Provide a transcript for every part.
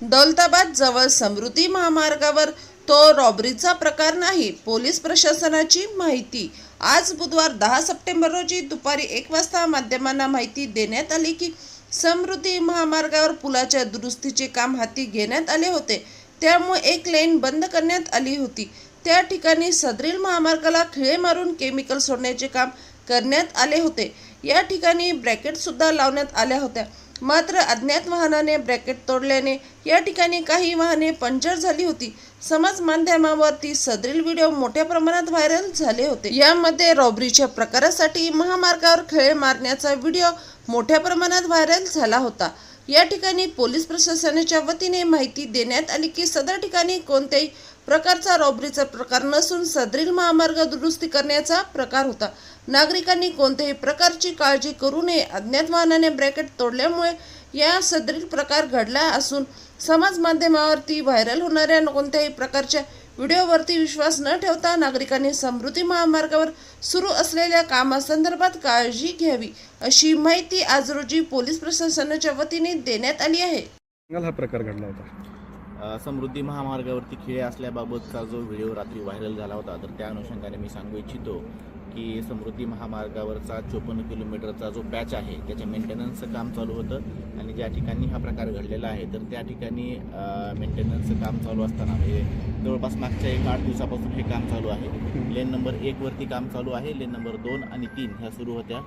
दौलताबाद जवळ समृद्धी महामार्गावर तो रॉबरीचा प्रकार नाही. पोलीस प्रशासनाची माहिती. आज बुधवार 10 सप्टेंबर रोजी दुपारी 1 वाजता माध्यमांना माहिती देण्यात आली की समृद्धी महामार्गावर पुलाच्या दुरुस्तीचे काम हाती घेण्यात आले होते. त्यामुळे एक लेन बंद करण्यात आली होती. त्या ठिकाणी सदरील महामार्गाला खिळे मारून केमिकल सोडण्याचे काम करण्यात आले होते. या ठिकाणी ब्रॅकेट सुद्धा लावण्यात आल्या होत्या. मात्र अज्ञात वाहनाने ब्रॅकेट तोडल्याने या ठिकाणी काही वाहने पंक्चर झाली होती. समाज माध्यमावरती सदरील व्हिडिओ मोठ्या प्रमाणात व्हायरल झाले होते. यामध्ये रॉबरीच्या प्रकारासाठी महामार्गावर खिळे मारण्याचा व्हिडिओ मोठ्या प्रमाणात व्हायरल झाला होता. या ठिकाणी पोलीस प्रशासनाच्या वतीने माहिती देण्यात आली की सदर ठिकाणी कोणत्याही प्रकारचा रॉबरीचा प्रकार नसून सदरील महामार्ग दुरुस्ती करण्याचा प्रकार होता. नागरिकांनी कोणत्याही प्रकारची काळजी करू नये. अज्ञात वाहनाने ब्रॅकेट तोडल्यामुळे या सदरील प्रकार घडला असून समाज माध्यमावरती व्हायरल होणाऱ्या कोणत्याही प्रकारच्या व्हिडिओवरती विश्वास न ठेवता नागरिकांनी समृद्धी महामार्गावर सुरू असलेल्या कामासंदर्भात काळजी घ्यावी, अशी माहिती आज रोजी पोलीस प्रशासनाच्या वतीने देण्यात आली आहे. हा प्रकार घडला होता. समृद्धी महामार्गावरती खिळे असल्याबाबतचा जो व्हिडिओ रात्री व्हायरल झाला होता, तर त्या अनुषंगाने मी सांगू इच्छितो की समृद्धी महामार्गावरचा 54 किलोमीटरचा जो पॅच आहे त्याच्या मेंटेनन्सचं काम चालू होतं आणि ज्या ठिकाणी हा प्रकार घडलेला आहे तर त्या ठिकाणी मेंटेनन्सचं काम चालू असताना म्हणजे जवळपास मागच्या 8 दिवसापासून हे काम चालू आहे. लेन नंबर 1 वरती काम चालू आहे. लेन नंबर 2 आणि 3 ह्या सुरू होत्या.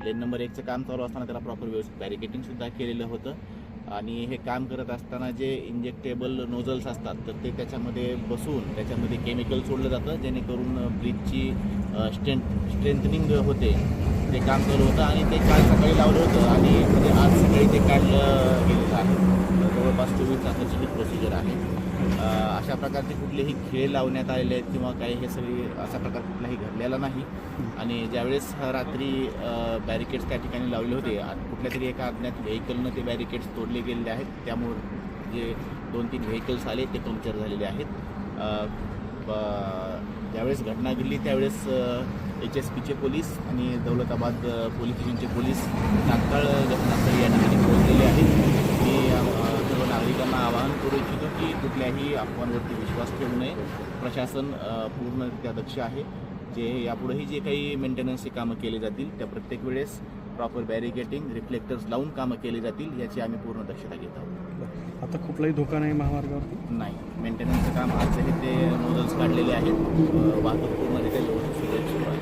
लेन नंबर 1चं काम चालू असताना त्याला प्रॉपर व्यवस्थित बॅरिकेटिंगसुद्धा केलेलं होतं आणि हे काम करत असताना जे इंजेक्टेबल नोझल्स असतात तर ते त्याच्यामध्ये बसून त्याच्यामध्ये केमिकल सोडलं जातं जेणेकरून ब्रिजची स्ट्रेंथनिंग होते. ते काम चालू होतं आणि ते काल सकाळी लावलं होतं आणि म्हणजे आज सकाळी ते काढलं गेलेलं आहे. जवळपास 24 तासाची ही प्रोसिजर आहे. अशा प्रकारचे कुठलेही खेळ लावण्यात आलेले आहेत किंवा काही हे सगळी असा प्रकार कुठलाही घडलेला नाही. आणि ज्यावेळेस रात्री बॅरिकेड्स त्या ठिकाणी लावले होते आणि कुठल्या तरी एका अज्ञात व्हेकलनं ते बॅरिकेड्स तोडले गेलेले आहेत. त्यामुळे जे 2-3 व्हेकल्स आले ते पंक्चर झालेले आहेत. ज्यावेळेस घटना घडली त्यावेळेस HSPचे पोलीस आणि दौलताबाद पोलीस स्टेशनचे पोलीस तात्काळ घटनास्थळी या ठिकाणी पोहोचलेले आहेत. मी सर्व नागरिकांना आवाहन करू इच्छितो की कुठल्याही अफवांवरती विश्वास ठेवू नये. प्रशासन पूर्णरित्या दक्ष आहे. जे यापुढेही जे काही मेंटेनन्सची कामं केली जातील त्या प्रत्येक वेळेस प्रॉपर बॅरिकेटिंग रिफ्लेक्टर्स लावून कामं केली जातील याची आम्ही पूर्ण दक्षता घेत आहोत. आता कुठलाही धोका नाही महामार्गावरती? नाही, मेंटेनन्सचं काम आजही ते नोझल्स काढलेले आहेत. वाहतूक पूर्णरित्या व्यवस्थित सुरू आहे.